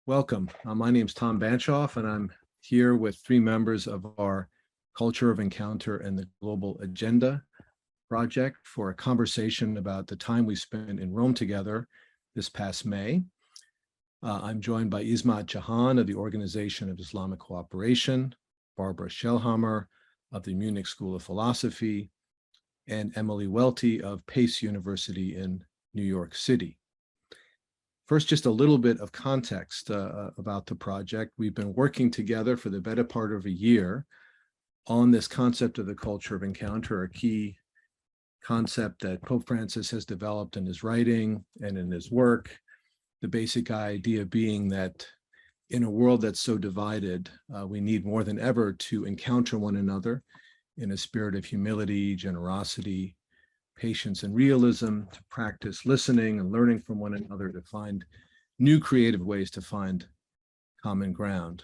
Welcome. My name is Tom Banchoff, and I'm here with three members of our Culture of Encounter and the Global Agenda project for a conversation about the time we spent in Rome together this past May. I'm joined by Ismat Jahan of the Organization of Islamic Cooperation, Barbara Schellhammer of the Munich School of Philosophy, and Emily Welty of Pace University in New York City. First, just a little bit of context about the project. We've been working together for the better part of a year on this concept of the culture of encounter, a key concept that Pope Francis has developed in his writing and in his work. The basic idea being that in a world that's so divided, we need more than ever to encounter one another in a spirit of humility, generosity, patience, and realism, to practice listening and learning from one another, to find new creative ways to find common ground.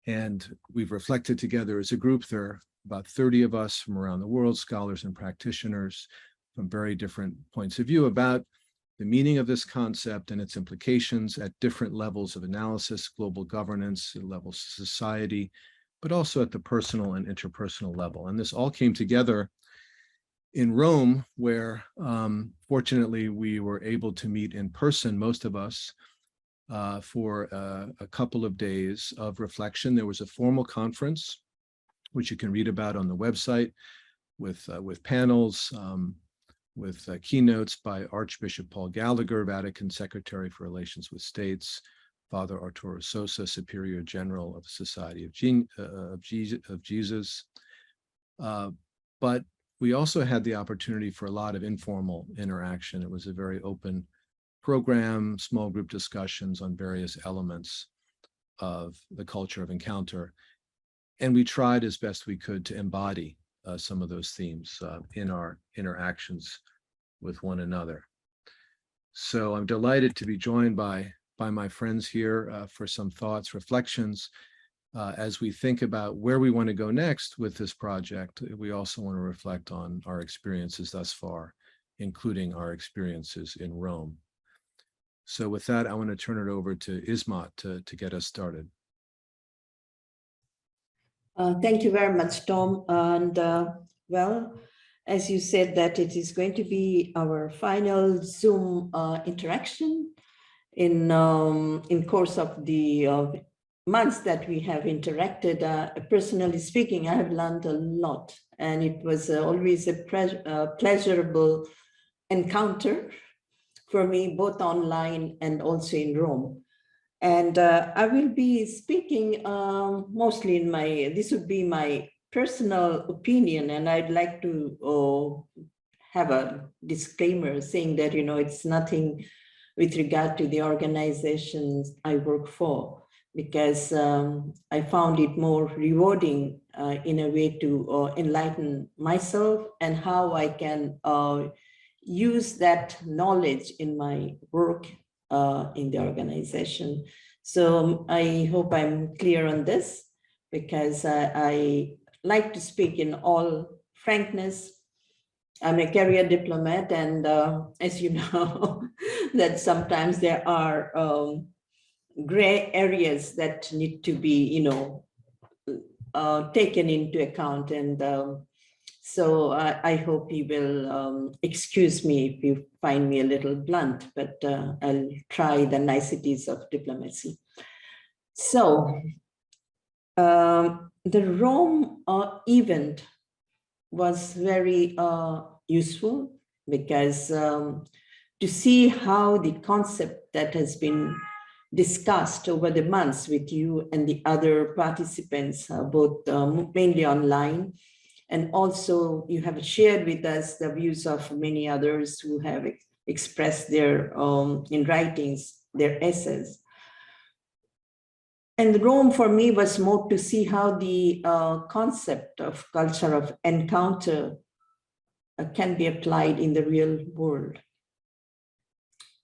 And we've reflected together as a group. There are about 30 of us from around the world, scholars and practitioners from very different points of view, about the meaning of this concept and its implications at different levels of analysis, global governance, levels of society, but also at the personal and interpersonal level. And this all came together in Rome, where fortunately we were able to meet in person, most of us, for a couple of days of reflection. There was a formal conference, which you can read about on the website, with panels, with keynotes by Archbishop Paul Gallagher, Vatican Secretary for Relations with States, Father Arturo Sosa, Superior General of the Society of Jesus. But we also had the opportunity for a lot of informal interaction. It was a very open program, small group discussions on various elements of the culture of encounter. And we tried as best we could to embody some of those themes in our interactions with one another. So I'm delighted to be joined by my friends here for some thoughts, reflections, as we think about where we want to go next with this project. We also want to reflect on our experiences thus far, including our experiences in Rome. So with that, I want to turn it over to Ismat to get us started. Thank you very much, Tom. And well, as you said, that it is going to be our final Zoom interaction in course of the months that we have interacted. Personally speaking, I have learned a lot, and it was always a pleasurable encounter for me, both online and also in Rome. And I will be speaking mostly this would be my personal opinion, and I'd like to have a disclaimer saying that, it's nothing with regard to the organizations I work for, because I found it more rewarding in a way to enlighten myself and how I can use that knowledge in my work in the organization. So I hope I'm clear on this, because I like to speak in all frankness. I'm a career diplomat, and as you know, that sometimes there are gray areas that need to be, taken into account. And so I hope you will excuse me if you find me a little blunt, but I'll try the niceties of diplomacy. So the Rome event was very useful, because to see how the concept that has been discussed over the months with you and the other participants, both mainly online, and also you have shared with us the views of many others who have expressed their in writings, their essays. And Rome for me was more to see how the concept of culture of encounter can be applied in the real world.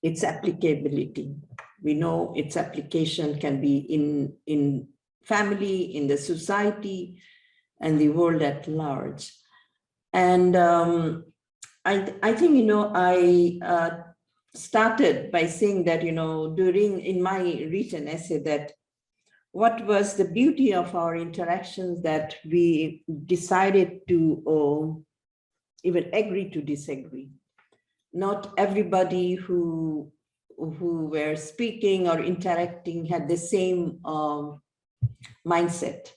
Its applicability. We know its application can be in family, in the society, and the world at large. And I think, I started by saying that, in my written essay, that what was the beauty of our interactions, that we decided to even agree to disagree. Not everybody who were speaking or interacting had the same mindset.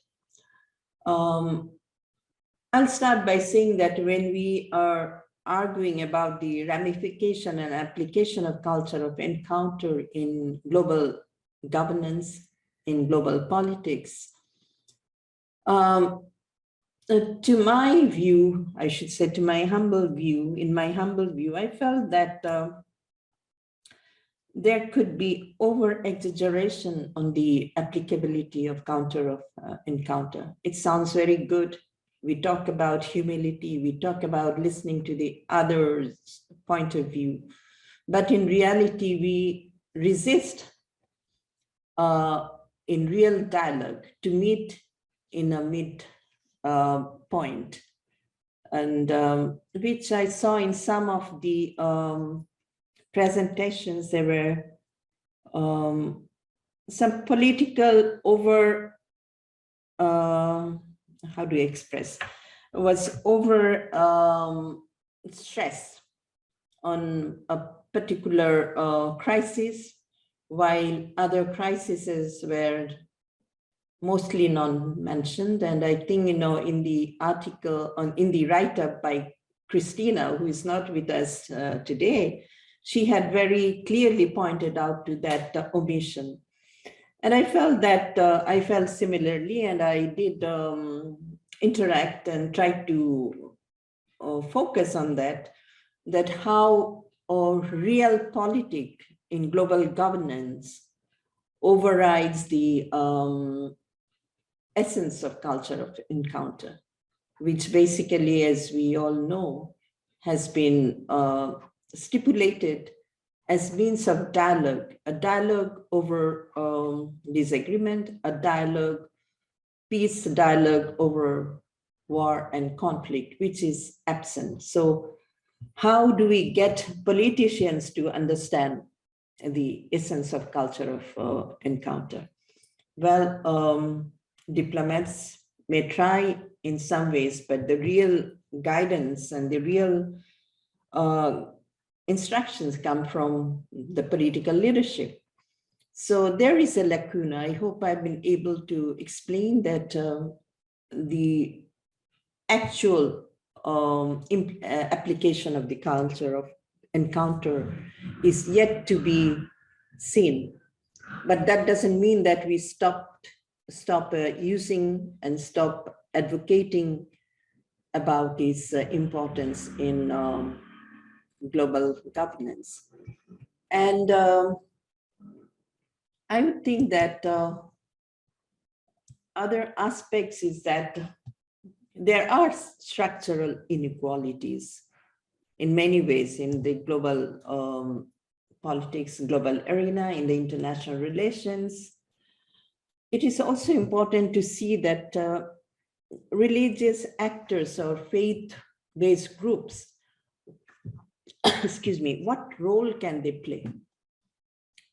I'll start by saying that when we are arguing about the ramification and application of culture of encounter in global governance, in global politics, to my view, I should say, to my humble view, in my humble view, I felt that there could be over-exaggeration on the applicability of encounter. It sounds very good. We talk about humility, we talk about listening to the other's point of view, but in reality, we resist in real dialogue to meet in a mid point, and which I saw in some of the presentations. There were some political how do you express, was over stress on a particular crisis, while other crises were mostly non-mentioned. And I think, in the article, in the write-up by Christina, who is not with us today, she had very clearly pointed out to that omission. And I felt that, I felt similarly, and I did interact and try to focus on that how realpolitik in global governance overrides the essence of culture of encounter, which basically, as we all know, has been stipulated as means of dialogue, a dialogue over disagreement, a dialogue, peace dialogue over war and conflict, which is absent. So how do we get politicians to understand the essence of culture of encounter? Well, diplomats may try in some ways, but the real guidance and the real instructions come from the political leadership. So there is a lacuna. I hope I've been able to explain that the actual application of the culture of encounter is yet to be seen. But that doesn't mean that we stop using and stop advocating about its importance in global governance. And I would think that other aspects is that there are structural inequalities in many ways in the global politics, global arena, in the international relations. It is also important to see that religious actors or faith-based groups, excuse me, what role can they play?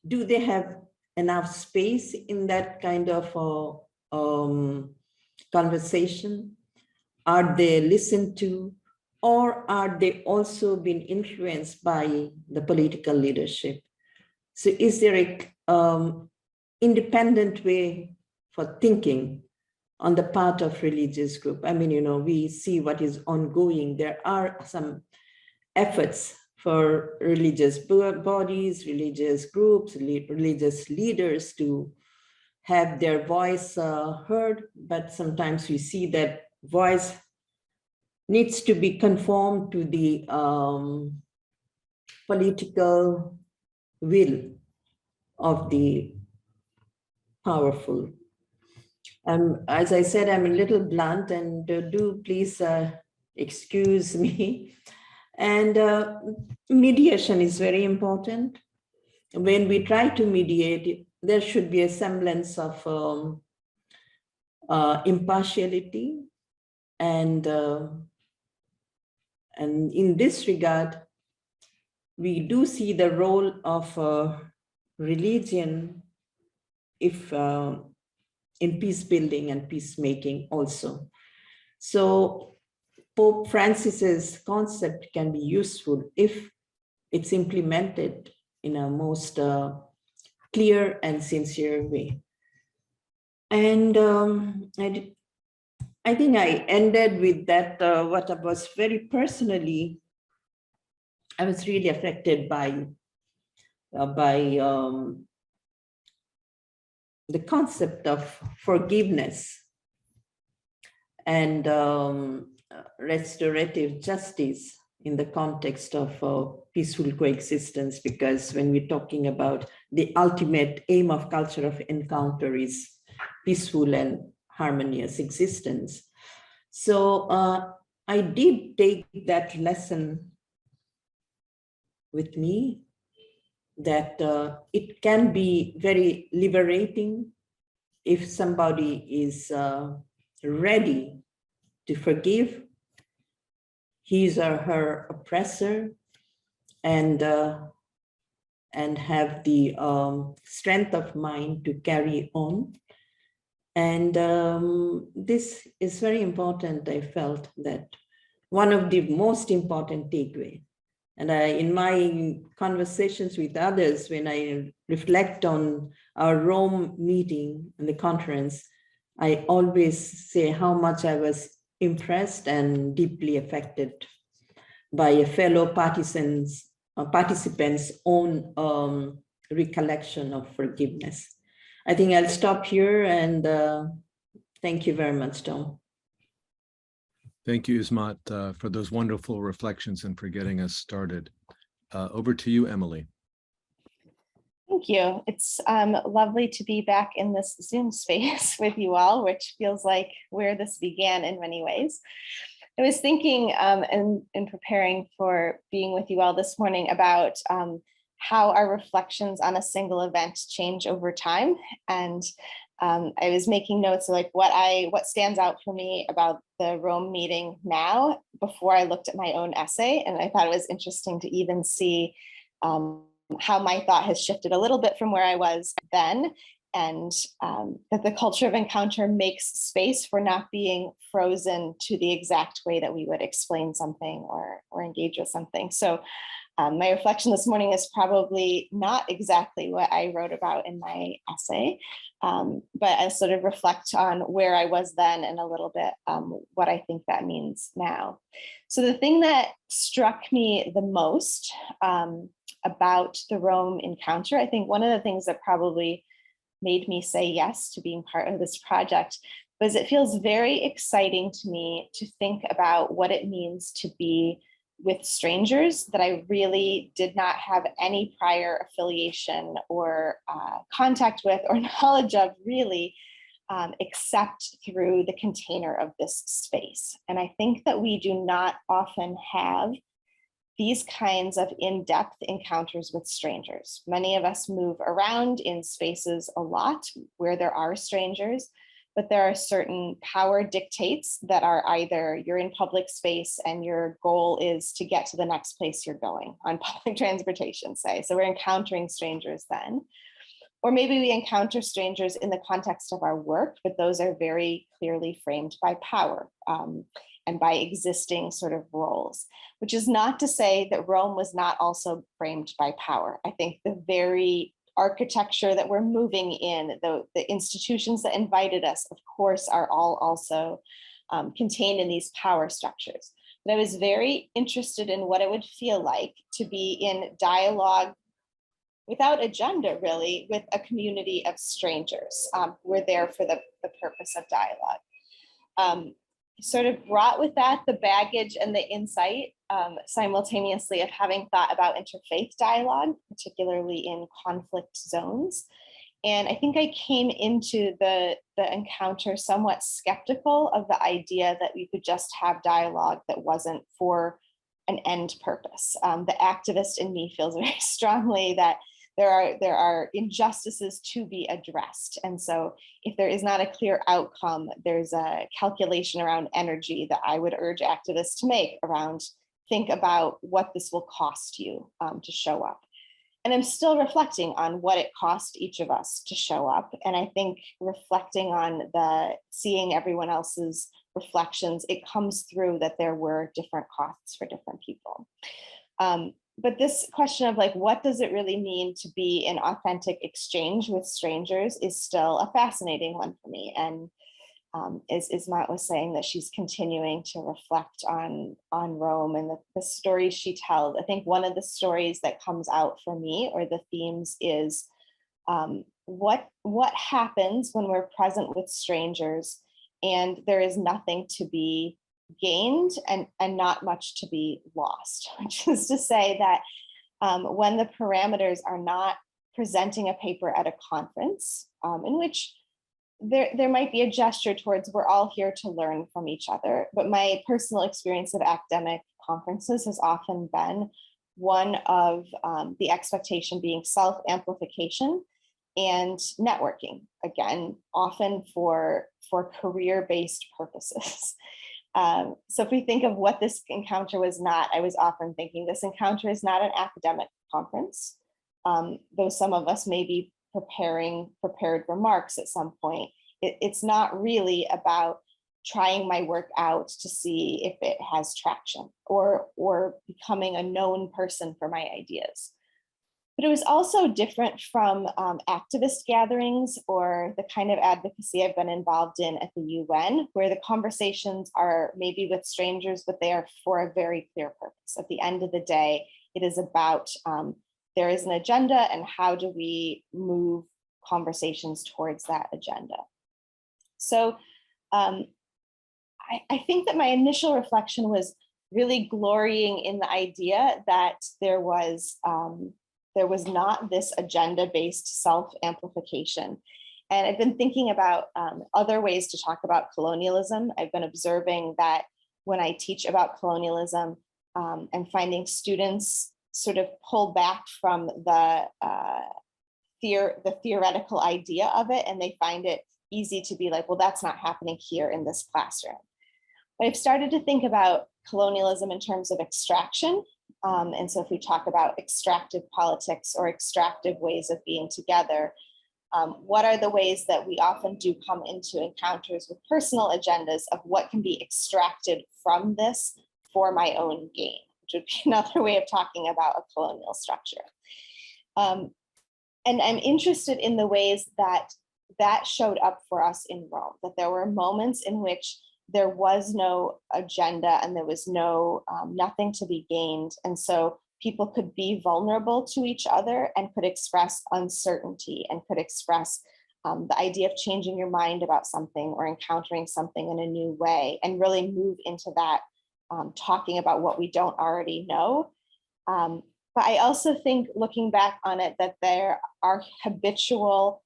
Do they have enough space in that kind of conversation? Are they listened to? Or are they also being influenced by the political leadership? So is there a independent way for thinking on the part of religious group? I mean, we see what is ongoing. There are some efforts for religious bodies, religious groups, religious leaders to have their voice heard, but sometimes we see that voice needs to be conformed to the political will of the powerful. As I said, I'm a little blunt, and do please excuse me. And mediation is very important. When we try to mediate, there should be a semblance of impartiality. And in this regard, we do see the role of religion if in peace building and peacemaking also. So Pope Francis's concept can be useful if it's implemented in a most clear and sincere way. And I think I ended with that, what I was very personally, I was really affected by the concept of forgiveness and restorative justice in the context of peaceful coexistence, because when we're talking about the ultimate aim of culture of encounter is peaceful and harmonious existence. So I did take that lesson with me, that it can be very liberating if somebody is ready to forgive his or her oppressor and have the strength of mind to carry on. And this is very important. I felt that one of the most important takeaway. And in my conversations with others, when I reflect on our Rome meeting and the conference, I always say how much I was impressed and deeply affected by a fellow participant's own recollection of forgiveness. I think I'll stop here, and thank you very much, Tom. Thank you, Ismat, for those wonderful reflections and for getting us started. Over to you, Emily. Thank you. It's lovely to be back in this Zoom space with you all, which feels like where this began in many ways. I was thinking in preparing for being with you all this morning about how our reflections on a single event change over time. And I was making notes of like what stands out for me about the Rome meeting now before I looked at my own essay. And I thought it was interesting to even see how my thought has shifted a little bit from where I was then, and that the culture of encounter makes space for not being frozen to the exact way that we would explain something or engage with something. So my reflection this morning is probably not exactly what I wrote about in my essay, but I sort of reflect on where I was then and a little bit what I think that means now. So the thing that struck me the most about the Rome encounter, I think one of the things that probably made me say yes to being part of this project was it feels very exciting to me to think about what it means to be with strangers that I really did not have any prior affiliation or contact with or knowledge of really, except through the container of this space. And I think that we do not often have these kinds of in-depth encounters with strangers. Many of us move around in spaces a lot where there are strangers, but there are certain power dictates that are either you're in public space and your goal is to get to the next place you're going on public transportation, say. So we're encountering strangers then. Or maybe we encounter strangers in the context of our work, but those are very clearly framed by power and by existing sort of roles, which is not to say that Rome was not also framed by power. I think the very architecture that we're moving in, the institutions that invited us, of course, are all also contained in these power structures. But I was very interested in what it would feel like to be in dialogue without agenda, really, with a community of strangers. We're there for the purpose of dialogue. Sort of brought with that the baggage and the insight simultaneously of having thought about interfaith dialogue, particularly in conflict zones. And I think I came into the encounter somewhat skeptical of the idea that we could just have dialogue that wasn't for an end purpose. The activist in me feels very strongly that there are injustices to be addressed. And so if there is not a clear outcome, there's a calculation around energy that I would urge activists to make around think about what this will cost you to show up. And I'm still reflecting on what it cost each of us to show up. And I think reflecting on seeing everyone else's reflections, it comes through that there were different costs for different people. But this question of like, what does it really mean to be in authentic exchange with strangers is still a fascinating one for me. And as Ismat was saying, that she's continuing to reflect on Rome and the stories she tells. I think one of the stories that comes out for me, or the themes, is what happens when we're present with strangers and there is nothing to be gained and not much to be lost, which is to say that when the parameters are not presenting a paper at a conference in which there might be a gesture towards we're all here to learn from each other. But my personal experience of academic conferences has often been one of the expectation being self-amplification and networking, again, often for career-based purposes. So if we think of what this encounter was not, I was often thinking this encounter is not an academic conference, though some of us may be prepared remarks at some point. It's not really about trying my work out to see if it has traction or becoming a known person for my ideas. But it was also different from activist gatherings or the kind of advocacy I've been involved in at the UN, where the conversations are maybe with strangers, but they are for a very clear purpose. At the end of the day, it is about there is an agenda and how do we move conversations towards that agenda. So I think that my initial reflection was really glorying in the idea that there was not this agenda-based self-amplification. And I've been thinking about other ways to talk about colonialism. I've been observing that when I teach about colonialism, I'm finding students sort of pull back from the theoretical idea of it, and they find it easy to be like, well, that's not happening here in this classroom. But I've started to think about colonialism in terms of extraction. And so if we talk about extractive politics or extractive ways of being together, what are the ways that we often do come into encounters with personal agendas of what can be extracted from this for my own gain, which would be another way of talking about a colonial structure. And I'm interested in the ways that showed up for us in Rome, that there were moments in which there was no agenda and there was nothing to be gained. And so people could be vulnerable to each other and could express uncertainty and could express the idea of changing your mind about something or encountering something in a new way and really move into that talking about what we don't already know. But I also think, looking back on it, that there are habitual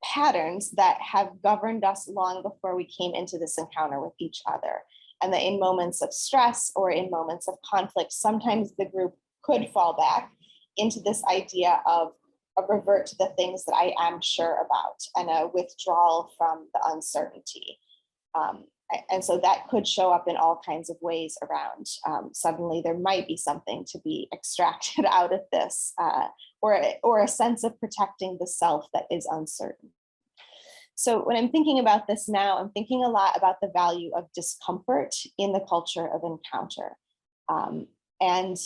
patterns that have governed us long before we came into this encounter with each other. And that in moments of stress or in moments of conflict, sometimes the group could fall back into this idea of a revert to the things that I am sure about and a withdrawal from the uncertainty. And so that could show up in all kinds of ways around. Suddenly there might be something to be extracted out of this, or a sense of protecting the self that is uncertain. So when I'm thinking about this now, I'm thinking a lot about the value of discomfort in the culture of encounter. And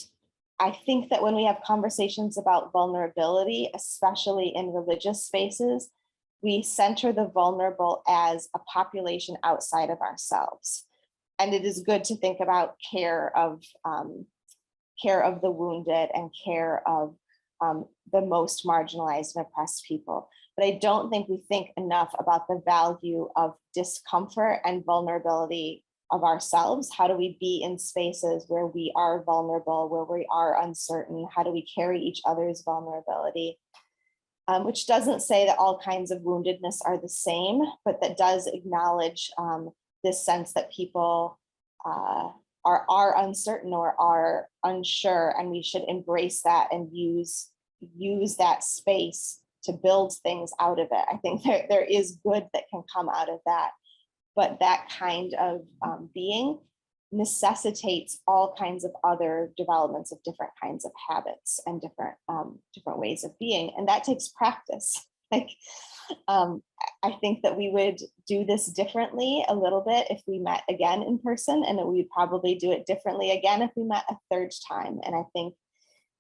I think that when we have conversations about vulnerability, especially in religious spaces, we center the vulnerable as a population outside of ourselves. And it is good to think about care of the wounded and care of the most marginalized and oppressed people. But I don't think we think enough about the value of discomfort and vulnerability of ourselves. How do we be in spaces where we are vulnerable, where we are uncertain? How do we carry each other's vulnerability? Which doesn't say that all kinds of woundedness are the same, but that does acknowledge this sense that people are uncertain or are unsure, and we should embrace that and use that space to build things out of it. I think there is good that can come out of that, but that kind of being necessitates all kinds of other developments of different kinds of habits and different ways of being. And that takes practice. Like, I think that we would do this differently a little bit if we met again in person, and that we would probably do it differently again if we met a third time. And I think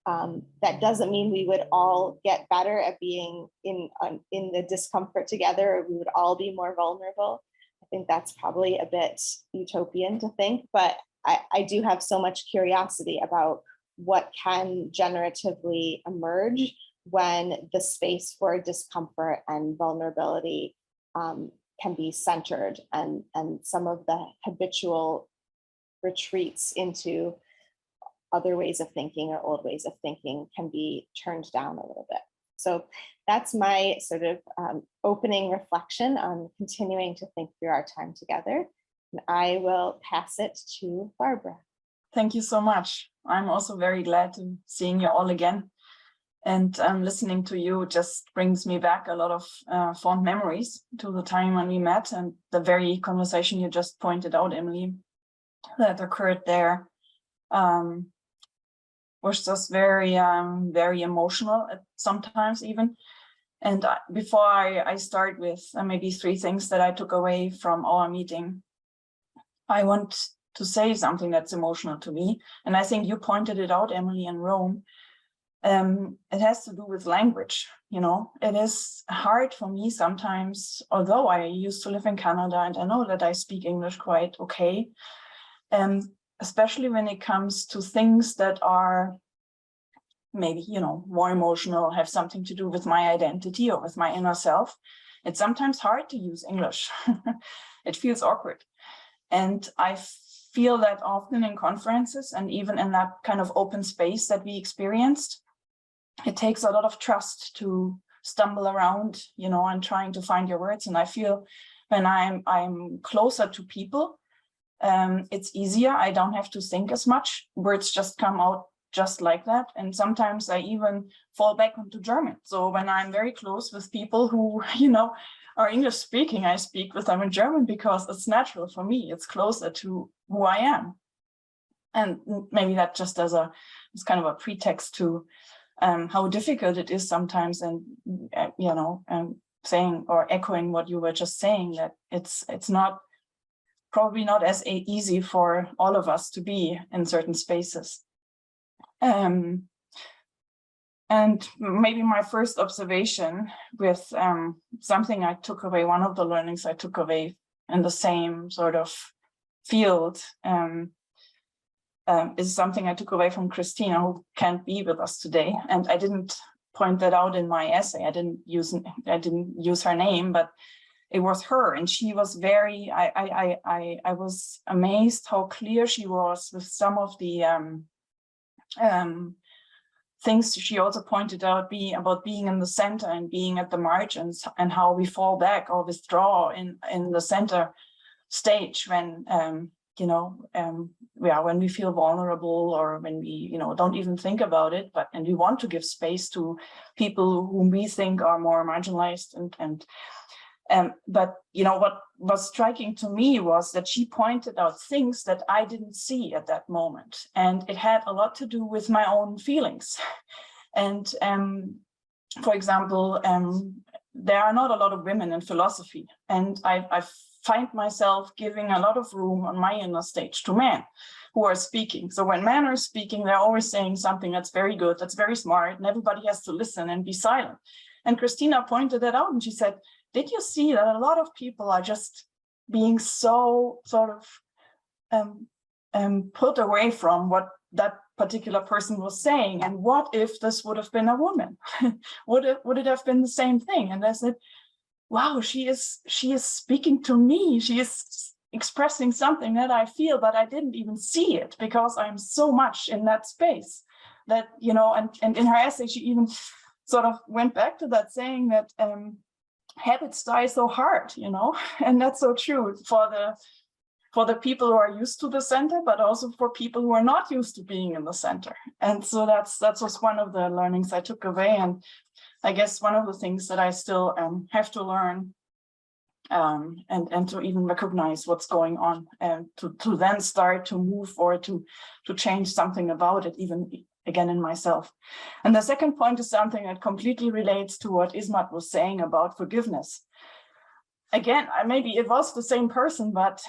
that doesn't mean we would all get better at being in the discomfort together, or we would all be more vulnerable. I think that's probably a bit utopian to think, but I do have so much curiosity about what can generatively emerge when the space for discomfort and vulnerability can be centered, and some of the habitual retreats into other ways of thinking or old ways of thinking can be turned down a little bit. So that's my sort of opening reflection on continuing to think through our time together. And I will pass it to Barbara. Thank you so much. I'm also very glad to seeing you all again. And listening to you just brings me back a lot of fond memories to the time when we met, and the very conversation you just pointed out, Emily, that occurred there was just very, very emotional sometimes even. And before I start with maybe 3 things that I took away from our meeting, I want to say something that's emotional to me. And I think you pointed it out, Emily, in Rome. It has to do with language. You know, it is hard for me sometimes, although I used to live in Canada and I know that I speak English quite okay, especially when it comes to things that are maybe, you know, more emotional, have something to do with my identity or with my inner self. It's sometimes hard to use English. It feels awkward. And I feel that often in conferences, and even in that kind of open space that we experienced, it takes a lot of trust to stumble around, you know, and trying to find your words. And I feel when I'm closer to people, it's easier. I don't have to think as much. Words just come out just like that. And sometimes I even fall back into German. So when I'm very close with people who, you know, are English speaking, I speak with them in German because it's natural for me. It's closer to who I am. And maybe that just as kind of a pretext to how difficult it is sometimes, and you know, saying or echoing what you were just saying, that it's probably not as easy for all of us to be in certain spaces. And maybe my first observation with something I took away, one of the learnings I took away in the same sort of field, is something I took away from Christina, who can't be with us today. And I didn't point that out in my essay. I didn't use her name, but it was her. And she was very, I was amazed how clear she was with some of the things she also pointed out about being in the center and being at the margins, and how we fall back or withdraw in the center stage when you know, when we feel vulnerable, or when we, you know, don't even think about it, and we want to give space to people whom we think are more marginalized. But you know, what was striking to me was that she pointed out things that I didn't see at that moment, and it had a lot to do with my own feelings. And for example, there are not a lot of women in philosophy, and I find myself giving a lot of room on my inner stage to men who are speaking. So when men are speaking, they're always saying something that's very good, that's very smart, and everybody has to listen and be silent. And Christina pointed that out, and she said, did you see that a lot of people are just being so sort of put away from what that particular person was saying? And what if this would have been a woman? would it have been the same thing? And I said, wow, she is speaking to me. She is expressing something that I feel, but I didn't even see it because I'm so much in that space that, you know, and in her essay, she even sort of went back to that, saying that habits die so hard, you know, and that's so true for the people who are used to the center, but also for people who are not used to being in the center. And so that was one of the learnings I took away. And I guess one of the things that I still have to learn and to even recognize what's going on, and to then start to move or to change something about it, even again in myself. And the second point is something that completely relates to what Ismat was saying about forgiveness. Again, maybe it was the same person, but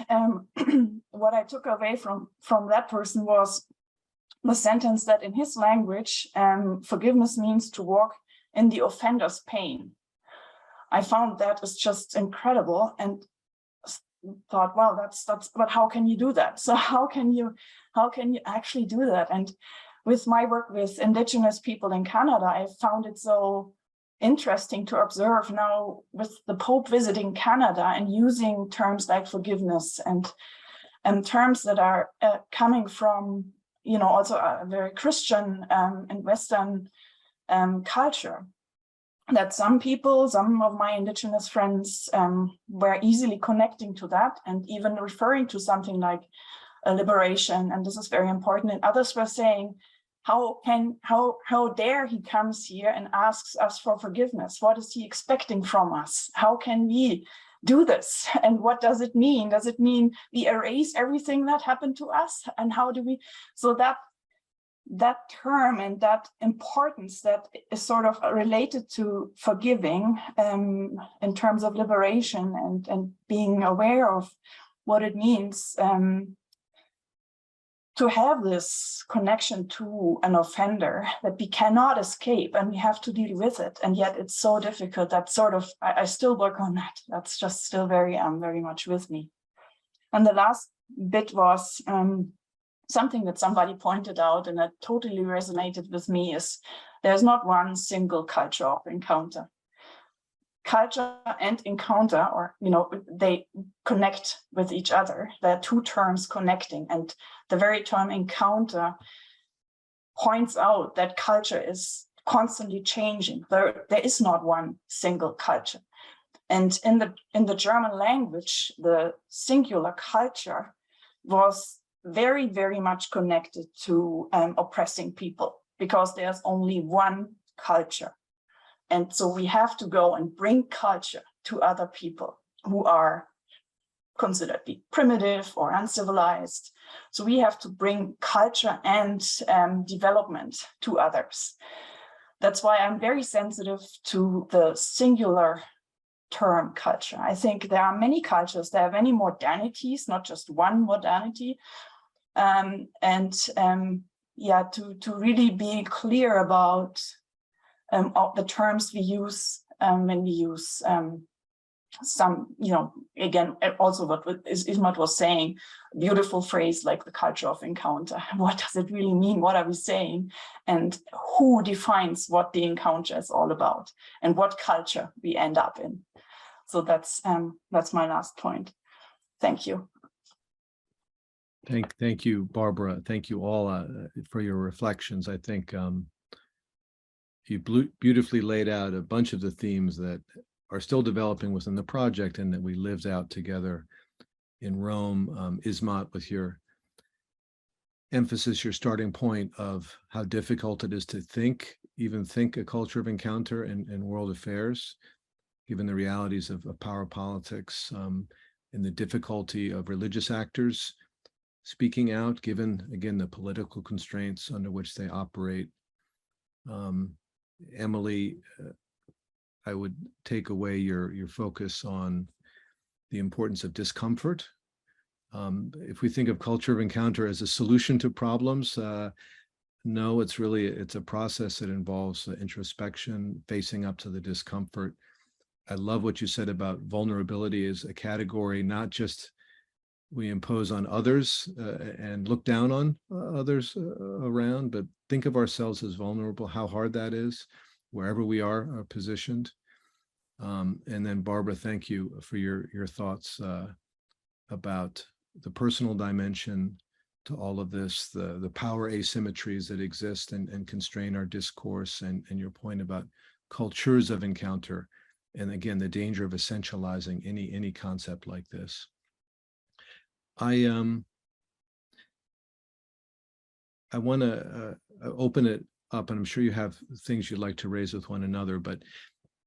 what I took away from that person was the sentence that in his language, forgiveness means to walk in the offender's pain. I found that is just incredible, and thought, wow, that's, but how can you do that? So how can you actually do that? And with my work with Indigenous people in Canada, I found it so interesting to observe now with the Pope visiting Canada and using terms like forgiveness and terms that are coming from, you know, also a very Christian and Western culture. That some people, some of my Indigenous friends were easily connecting to that and even referring to something like a liberation, and this is very important. And others were saying, how dare he comes here and asks us for forgiveness? What is he expecting from us? How can we do this? And what does it mean? Does it mean we erase everything that happened to us? And how do we, so that term and that importance that is sort of related to forgiving in terms of liberation and being aware of what it means to have this connection to an offender that we cannot escape and we have to deal with it. And yet it's so difficult that sort of, I still work on that. That's just still very much with me. And the last bit was something that somebody pointed out and that totally resonated with me is there's not one single culture of encounter. Culture and encounter, or, you know, they connect with each other. There are two terms connecting, and the very term encounter points out that culture is constantly changing. There is not one single culture. And in the German language, the singular culture was very, very much connected to oppressing people, because there's only one culture. And so we have to go and bring culture to other people who are considered be primitive or uncivilized. So we have to bring culture and development to others. That's why I'm very sensitive to the singular term culture. I think there are many cultures, there are many modernities, not just one modernity. Yeah, to really be clear about the terms we use when we use some, you know, again, also what Ismat was saying, beautiful phrase like the culture of encounter. What does it really mean? What are we saying? And who defines what the encounter is all about and what culture we end up in? So that's my last point. Thank you. Thank you, Barbara. Thank you all for your reflections. I think you beautifully laid out a bunch of the themes that are still developing within the project and that we lived out together in Rome. Ismat, with your emphasis, your starting point of how difficult it is to even think a culture of encounter in world affairs, given the realities of power politics and the difficulty of religious actors speaking out, given, again, the political constraints under which they operate. Emily, I would take away your focus on the importance of discomfort. If we think of culture of encounter as a solution to problems, no, it's a process that involves introspection, facing up to the discomfort. I love what you said about vulnerability as a category, not just we impose on others and look down on others around, but think of ourselves as vulnerable, how hard that is, wherever we are positioned. And then Barbara, thank you for your thoughts about the personal dimension to all of this, the power asymmetries that exist and constrain our discourse, and your point about cultures of encounter. And again, the danger of essentializing any concept like this. I want to open it up, and I'm sure you have things you'd like to raise with one another, but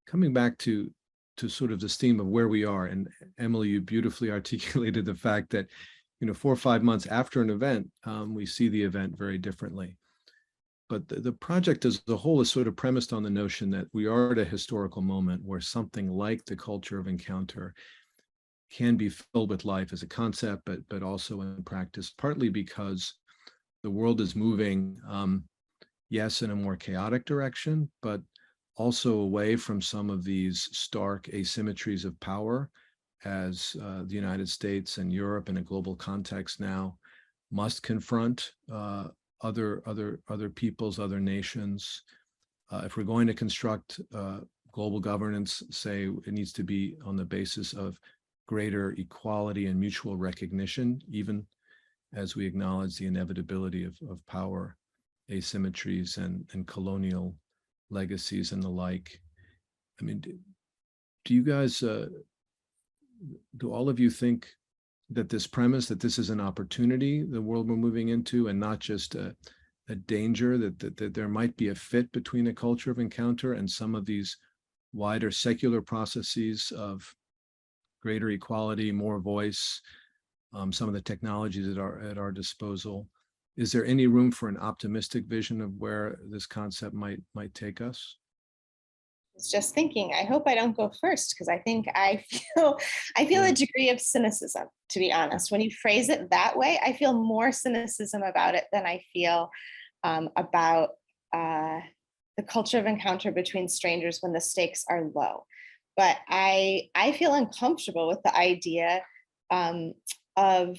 coming back to to sort of this theme of where we are. And Emily, you beautifully articulated the fact that, 4 or 5 months after an event, we see the event very differently. But the project as a whole is sort of premised on the notion that we are at a historical moment where something like the culture of encounter can be filled with life as a concept, but also in practice, partly because the world is moving, yes, in a more chaotic direction, but also away from some of these stark asymmetries of power, as the United States and Europe in a global context now must confront other peoples, other nations. If we're going to construct global governance, say it needs to be on the basis of greater equality and mutual recognition, even as we acknowledge the inevitability of power asymmetries and colonial legacies and the like. I mean, do you guys, do all of you think that this premise, that this is an opportunity, the world we're moving into, and not just a danger, that there might be a fit between a culture of encounter and some of these wider secular processes of greater equality, more voice, some of the technologies that are at our disposal? Is there any room for an optimistic vision of where this concept might take us? Was just thinking, I hope I don't go first, because I think I feel a degree of cynicism, to be honest. When you phrase it that way, I feel more cynicism about it than I feel about the culture of encounter between strangers when the stakes are low. But I feel uncomfortable with the idea of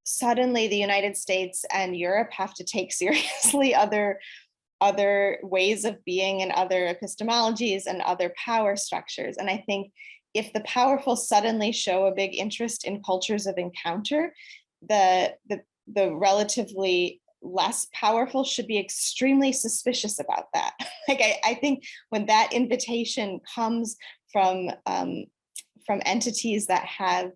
suddenly the United States and Europe have to take seriously other ways of being and other epistemologies and other power structures. And I think if the powerful suddenly show a big interest in cultures of encounter, the relatively less powerful should be extremely suspicious about that. Like I think when that invitation comes from entities that have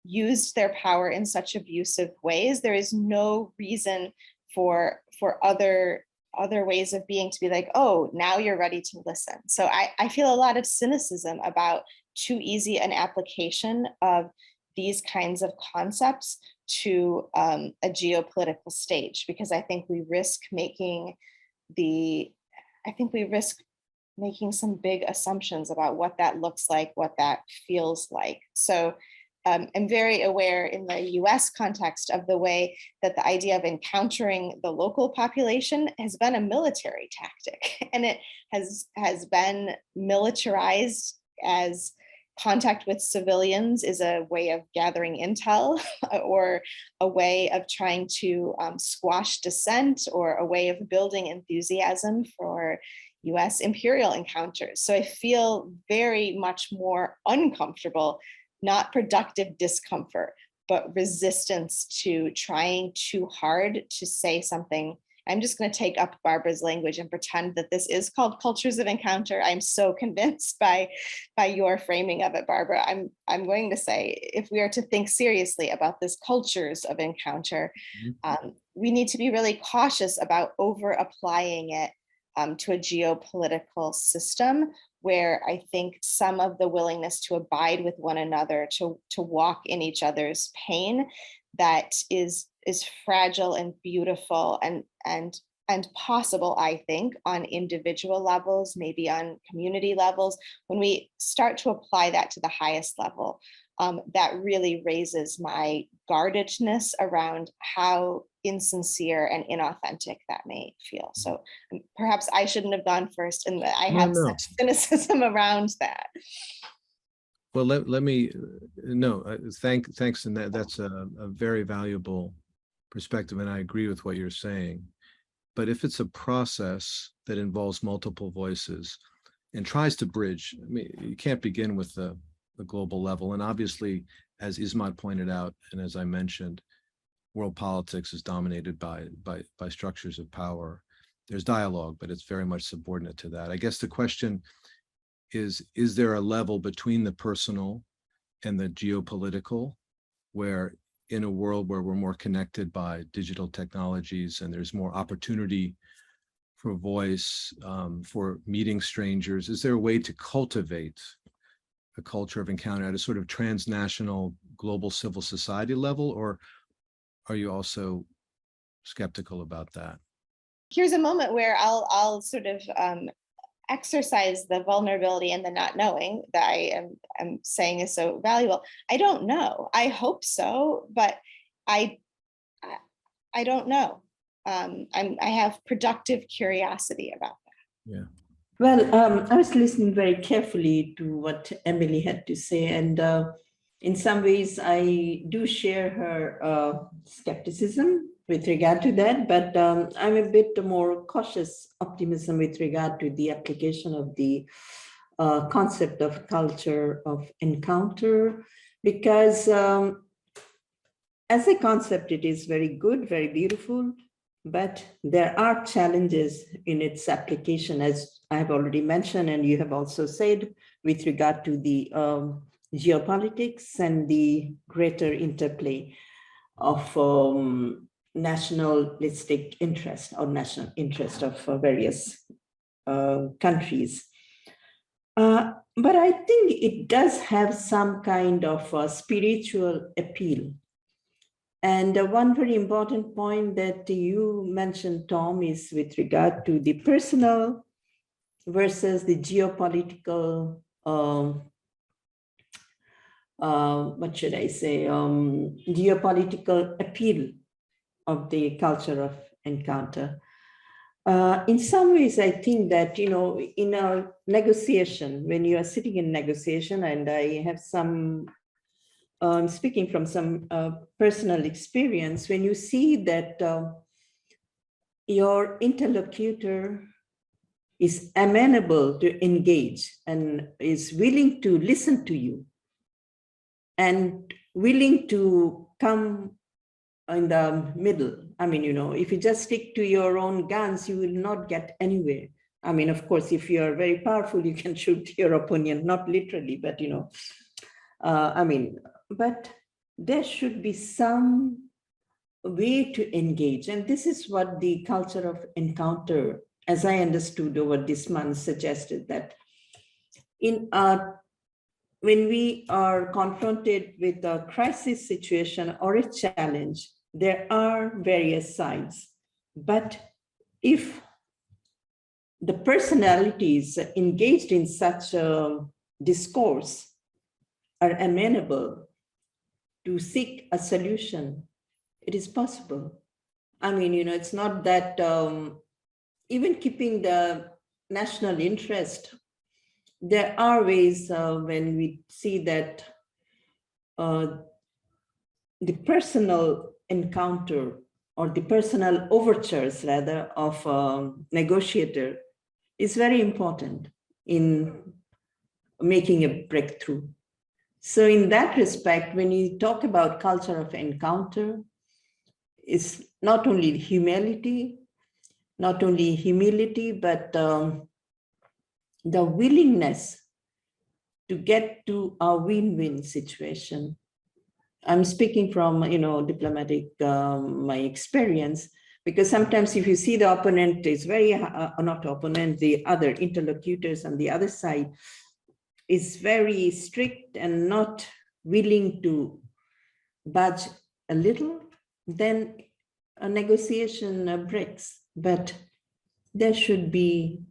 used their power in such abusive ways, there is no reason for other ways of being to be like, oh, now you're ready to listen. So I feel a lot of cynicism about too easy an application of these kinds of concepts to a geopolitical stage, because I think we risk making some big assumptions about what that looks like, what that feels like. So I'm very aware in the US context of the way that the idea of encountering the local population has been a military tactic, and it has been militarized as contact with civilians is a way of gathering intel or a way of trying to squash dissent or a way of building enthusiasm for US imperial encounters. So I feel very much more uncomfortable, not productive discomfort, but resistance to trying too hard to say something. I'm just going to take up Barbara's language and pretend that this is called cultures of encounter. I'm so convinced by your framing of it, Barbara. I'm going to say, if we are to think seriously about this cultures of encounter, we need to be really cautious about over applying it to a geopolitical system, where I think some of the willingness to abide with one another, to walk in each other's pain, that is fragile and beautiful and possible, I think, on individual levels, maybe on community levels. When we start to apply that to the highest level, that really raises my guardedness around how insincere and inauthentic that may feel. So perhaps I shouldn't have gone first, and I have such cynicism around that. Well, thanks, and that's a very valuable perspective, and I agree with what you're saying. But if it's a process that involves multiple voices and tries to bridge, I mean, you can't begin with the global level. And obviously, as Ismat pointed out, and as I mentioned, world politics is dominated by structures of power. There's dialogue, but it's very much subordinate to that. I guess the question is there a level between the personal and the geopolitical, where in a world where we're more connected by digital technologies and there's more opportunity for voice, for meeting strangers, is there a way to cultivate a culture of encounter at a sort of transnational global civil society level, or are you also skeptical about that? Here's a moment where I'll sort of exercise the vulnerability and the not knowing that am saying is so valuable. I don't know. I hope so, but I don't know. I have productive curiosity about that. Yeah. Well, I was listening very carefully to what Emily had to say, and in some ways, I do share her skepticism with regard to that, but I'm a bit more cautious optimism with regard to the application of the concept of culture of encounter, because as a concept, it is very good, very beautiful, but there are challenges in its application, as I have already mentioned, and you have also said, with regard to the geopolitics and the greater interplay of nationalistic interest or national interest of various countries. But I think it does have some kind of spiritual appeal. And one very important point that you mentioned, Tom, is with regard to the personal versus the geopolitical, what should I say, geopolitical appeal of the culture of encounter. In some ways, I think that, you know, in a negotiation, when you are sitting in negotiation, and I have some, speaking from some personal experience, when you see that your interlocutor is amenable to engage and is willing to listen to you and willing to come in the middle. I mean, you know, if you just stick to your own guns, you will not get anywhere. I mean, of course, if you are very powerful, you can shoot your opponent, not literally, but, you know, I mean, but there should be some way to engage. And this is what the culture of encounter, as I understood over this month, suggested, that in when we are confronted with a crisis situation or a challenge, there are various sides. But if the personalities engaged in such a discourse are amenable to seek a solution, it is possible. I mean, you know, it's not that even keeping the national interest, there are ways when we see that the personal encounter or the personal overtures, rather, of a negotiator is very important in making a breakthrough. So in that respect, when you talk about culture of encounter, it's not only humility, but the willingness to get to a win-win situation. I'm speaking from, you know, diplomatic, my experience, because sometimes if you see the opponent is very, not opponent, the other interlocutors on the other side is very strict and not willing to budge a little, then a negotiation breaks. But there should be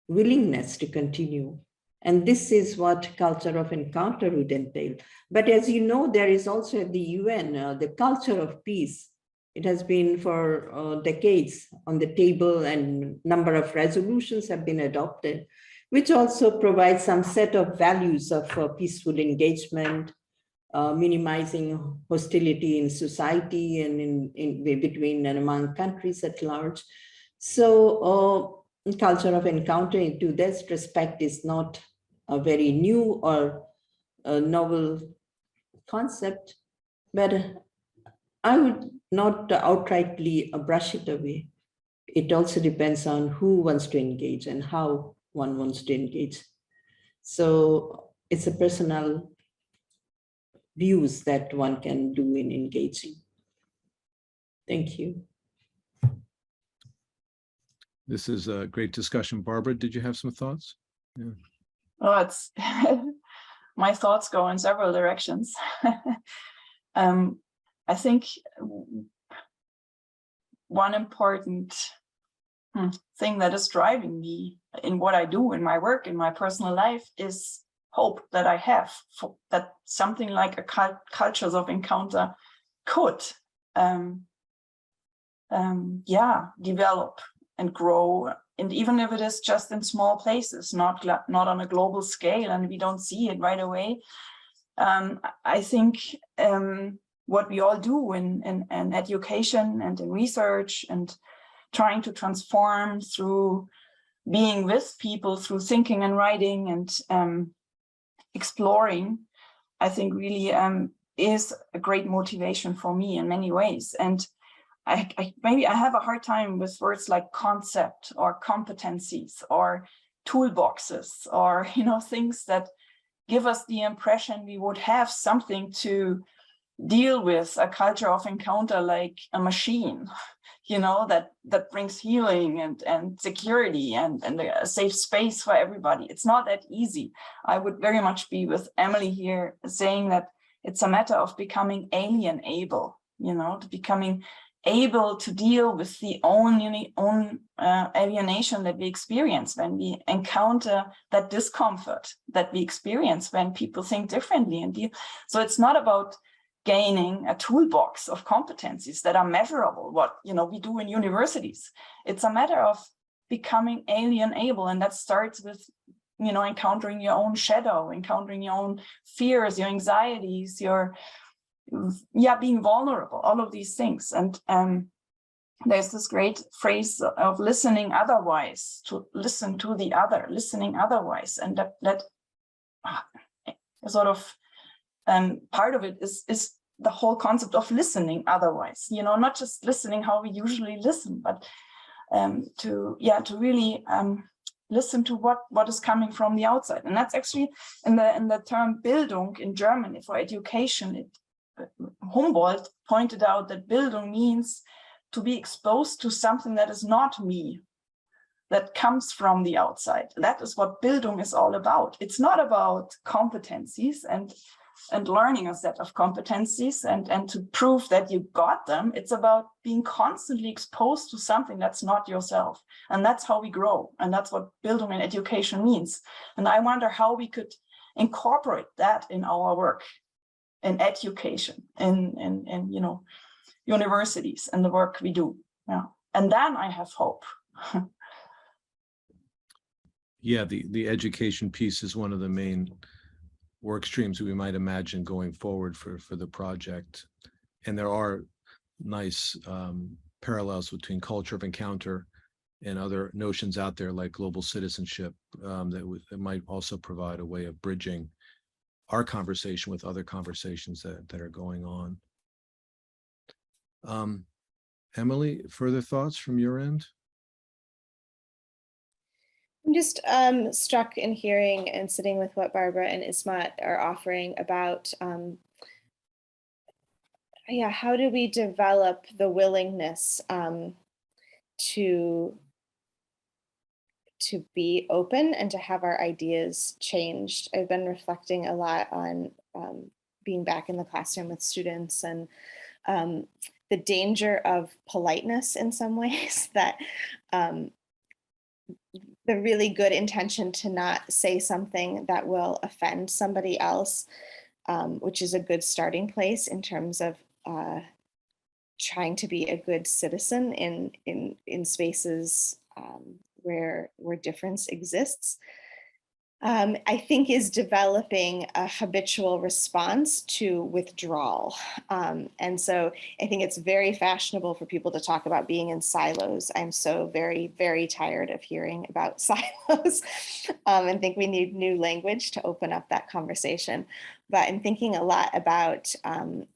willingness to continue. And this is what culture of encounter would entail. But as you know, there is also at the UN, the culture of peace. It has been for decades on the table, and number of resolutions have been adopted, which also provides some set of values of peaceful engagement, minimizing hostility in society and in between and among countries at large. So culture of encounter to this respect is not a very new or a novel concept, but I would not outrightly brush it away. It also depends on who wants to engage and how one wants to engage. So it's a personal views that one can do in engaging. Thank you. This is a great discussion. Barbara, did you have some thoughts? Yeah. Oh, it's my thoughts go in several directions. I think one important thing that is driving me in what I do in my work, in my personal life, is hope that I have for, that something like a cultures of encounter could develop and grow, and even if it is just in small places, not on a global scale, and we don't see it right away. I think what we all do in education and in research and trying to transform through being with people, through thinking and writing and exploring, I think really is a great motivation for me in many ways. And maybe I have a hard time with words like concept or competencies or toolboxes or, you know, things that give us the impression we would have something to deal with a culture of encounter like a machine, you know, that brings healing and security and a safe space for everybody. It's not that easy. I would very much be with Emily here saying that it's a matter of becoming alien able, you know, to becoming able to deal with the own alienation that we experience when we encounter that discomfort that we experience when people think differently. And so it's not about gaining a toolbox of competencies that are measurable, what, you know, we do in universities. It's a matter of becoming alien able, and that starts with, you know, encountering your own shadow, encountering your own fears, your anxieties, your being vulnerable, all of these things. And there's this great phrase of listening otherwise, to listen to the other, listening otherwise, and that sort of part of it is the whole concept of listening otherwise, you know, not just listening how we usually listen, but to really listen to what is coming from the outside. And that's actually in the term Bildung in German for education. Humboldt pointed out that Bildung means to be exposed to something that is not me, that comes from the outside. That is what Bildung is all about. It's not about competencies and learning a set of competencies and to prove that you got them. It's about being constantly exposed to something that's not yourself. And that's how we grow. And that's what Bildung in education means. And I wonder how we could incorporate that in our work, in education, in you know, universities and the work we do. Yeah. And then I have hope. Yeah, the education piece is one of the main work streams we might imagine going forward for the project. And there are nice parallels between culture of encounter and other notions out there like global citizenship that might also provide a way of bridging our conversation with other conversations that are going on. Emily, further thoughts from your end? I'm just struck in hearing and sitting with what Barbara and Ismat are offering about, how do we develop the willingness to be open and to have our ideas changed. I've been reflecting a lot on being back in the classroom with students and the danger of politeness in some ways, that the really good intention to not say something that will offend somebody else, which is a good starting place in terms of trying to be a good citizen in spaces where difference exists. I think is developing a habitual response to withdrawal. And so I think it's very fashionable for people to talk about being in silos. I'm so very, very tired of hearing about silos and think we need new language to open up that conversation. But I'm thinking a lot about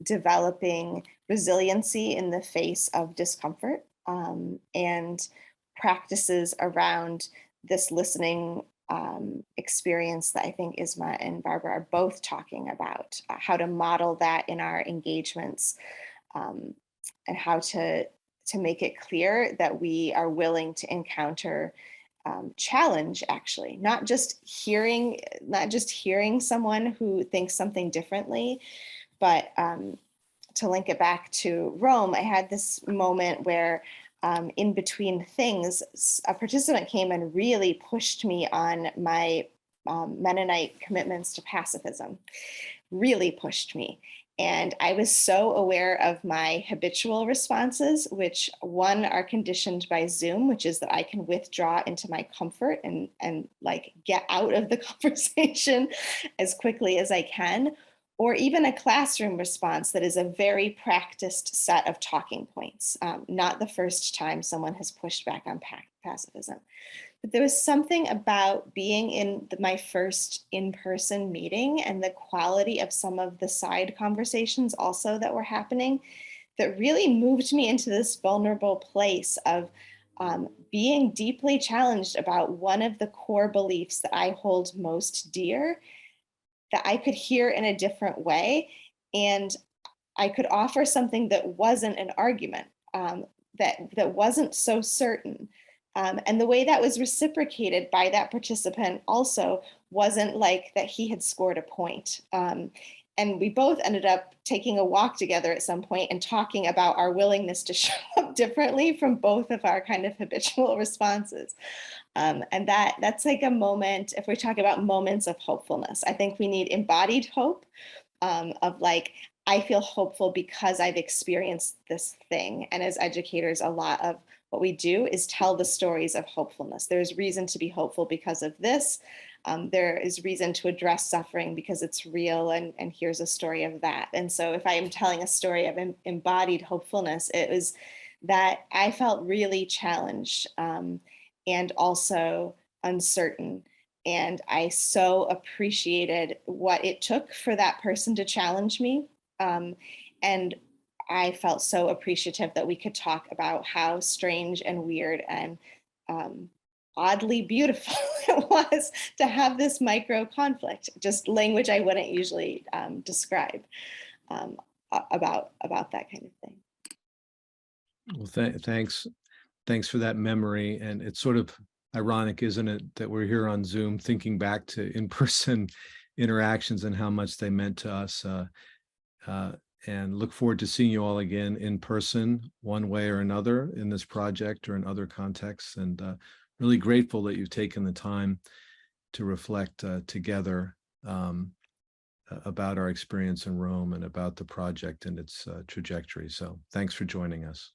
developing resiliency in the face of discomfort and practices around this listening experience that I think Isma and Barbara are both talking about, how to model that in our engagements and how to make it clear that we are willing to encounter challenge, actually, not just hearing someone who thinks something differently, but to link it back to Rome, I had this moment where in between things, a participant came and really pushed me on my Mennonite commitments to pacifism, really pushed me. And I was so aware of my habitual responses, which one are conditioned by Zoom, which is that I can withdraw into my comfort and like get out of the conversation as quickly as I can, or even a classroom response that is a very practiced set of talking points, not the first time someone has pushed back on pacifism. But there was something about being in my first in-person meeting and the quality of some of the side conversations also that were happening that really moved me into this vulnerable place of being deeply challenged about one of the core beliefs that I hold most dear, that I could hear in a different way. And I could offer something that wasn't an argument, that wasn't so certain. And the way that was reciprocated by that participant also wasn't like that he had scored a point. And we both ended up taking a walk together at some point and talking about our willingness to show up differently from both of our kind of habitual responses. And that's like a moment, if we talk about moments of hopefulness, I think we need embodied hope of like, I feel hopeful because I've experienced this thing. And as educators, a lot of what we do is tell the stories of hopefulness. There's reason to be hopeful because of this. There is reason to address suffering because it's real, and here's a story of that. And so if I am telling a story of embodied hopefulness, it was that I felt really challenged and also uncertain. And I so appreciated what it took for that person to challenge me. And I felt so appreciative that we could talk about how strange and weird and oddly beautiful it was to have this micro conflict, just language I wouldn't usually describe about that kind of thing. Well, thanks for that memory. And it's sort of ironic, isn't it, that we're here on Zoom thinking back to in-person interactions and how much they meant to us. And look forward to seeing you all again in person, one way or another, in this project or in other contexts. And really grateful that you've taken the time to reflect together about our experience in Rome and about the project and its trajectory. So thanks for joining us.